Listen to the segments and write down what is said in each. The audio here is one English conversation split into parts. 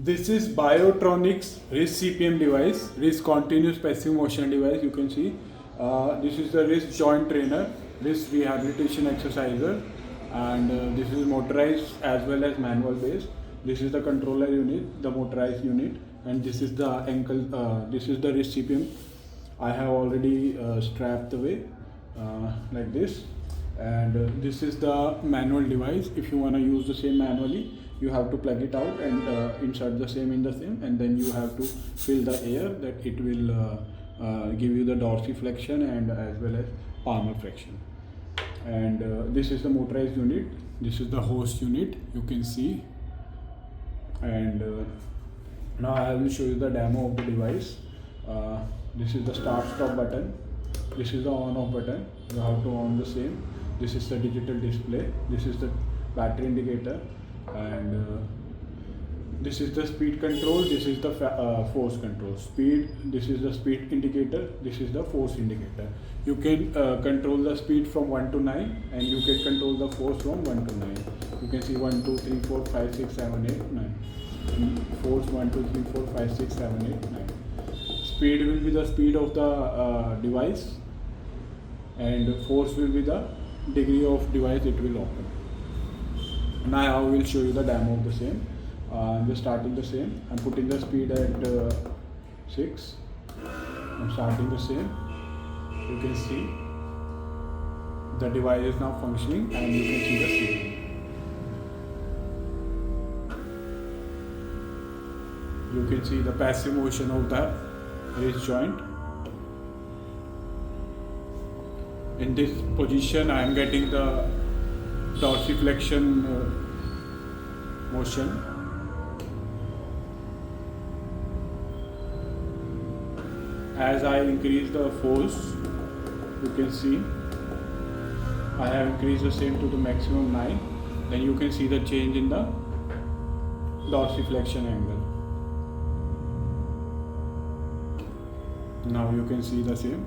This is Biotronix Wrist CPM device, wrist continuous passive motion device. You can see this is the wrist joint trainer, wrist rehabilitation exerciser, and this is motorized as well as manual based. This is the controller unit, the motorized unit, and this is the ankle. This is the wrist CPM. I have already strapped away like this, and this is the manual device. If you want to use the same manually, you have to plug it out and insert the same in the same, and then you have to fill the air that it will give you the dorsiflexion and as well as palmar flexion. And this is the motorized unit. This is the host unit, you can see. And now I will show you the demo of the device. This is the start stop button. This is the on off button. You have to on the same. This is the digital display. This is the battery indicator, and this is the speed control. This is the force control. Speed. This is the speed indicator. This is the force indicator. You can control the speed from 1 to 9, and you can control the force from 1 to 9. You can see 1, 2, 3, 4, 5, 6, 7, 8, 9. Force 1, 2, 3, 4, 5, 6, 7, 8, 9. Speed will be the speed of the device, and force will be the degree of device it will open. Now I will show you the demo of the same. I'm just starting the same. I'm putting the speed at 6. I'm starting the same. You can see the device is now functioning, and you can see the CPM. You can see the passive motion of the wrist joint. In this position, I am getting the dorsiflexion motion. As I increase the force, you can see I have increased the same to the maximum 9. Then you can see the change in the dorsiflexion angle. Now you can see the same.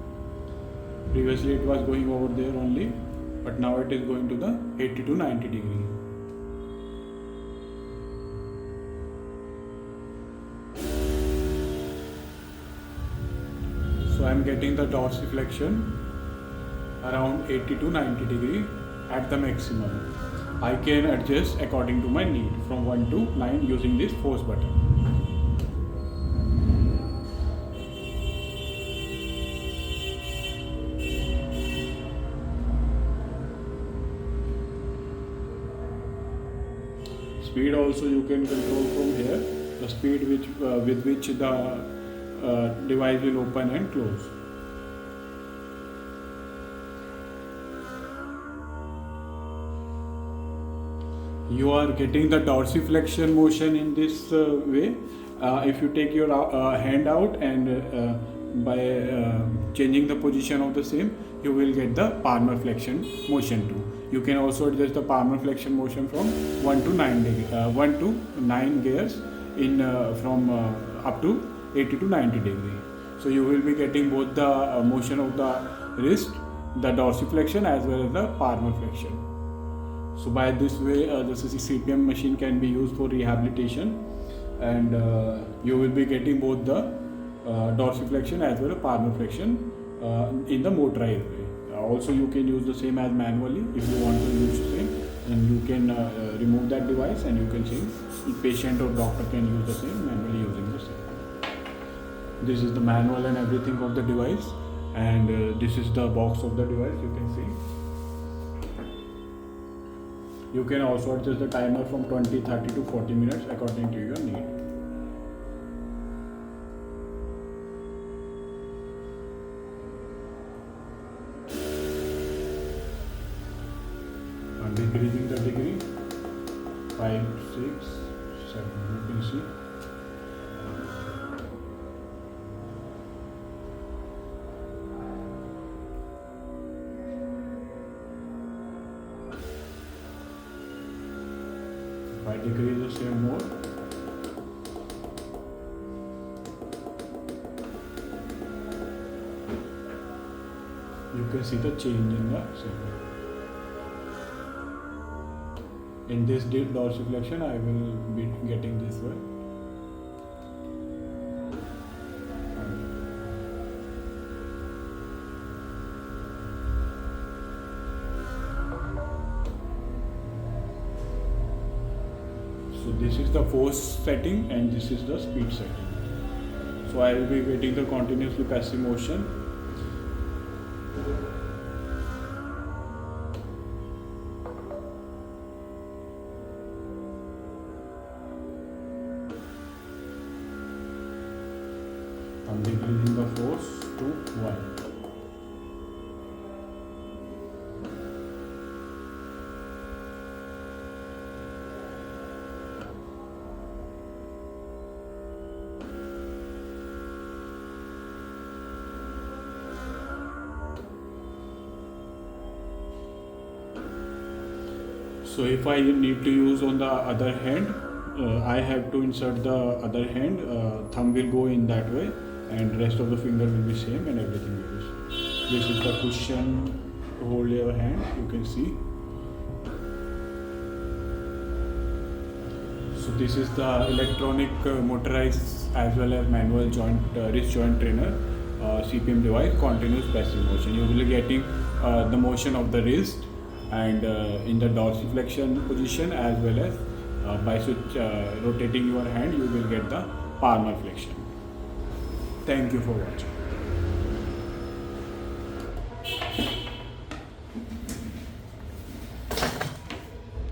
Previously it was going over there only, but now it is going to the 80 to 90 degree. So I am getting the dorsiflexion around 80 to 90 degree at the maximum. I can adjust according to my need from 1 to 9 using this force button. Speed also you can control from here, the speed with which the device will open and close. You are getting the dorsiflexion motion in this way. If you take your hand out and by changing the position of the same, you will get the palmar flexion motion too. You can also adjust the palmar flexion motion from 1 to 9 gears in from up to 80 to 90 degree. So you will be getting both the motion of the wrist, the dorsiflexion as well as the palmar flexion. So by this way, the CPM machine can be used for rehabilitation, and you will be getting both the dorsiflexion as well as palmar flexion in the motorized way. Also, you can use the same as manually if you want to use the same, and you can remove that device and you can change. The patient or doctor can use the same manually using the same. This is the manual and everything of the device, and this is the box of the device. You can see. You can also adjust the timer from 20, 30 to 40 minutes according to your need. I'm decreasing the degree, 5, 6, 7, you can see. If I decrease the same more, you can see the change in the same. In this deep dorsiflexion, I will be getting this one. So this is the force setting and this is the speed setting. So I will be getting the continuously passive motion. I'm decreasing the force to 1. So if I need to use on the other hand, I have to insert the other hand, thumb will go in that way and rest of the finger will be same and everything will be same. This is the cushion to hold your hand, you can see. So this is the electronic motorized as well as manual joint wrist joint trainer CPM device, continuous passive motion. You will be getting the motion of the wrist and in the dorsiflexion position as well as by rotating your hand you will get the palmar flexion. Thank you for watching.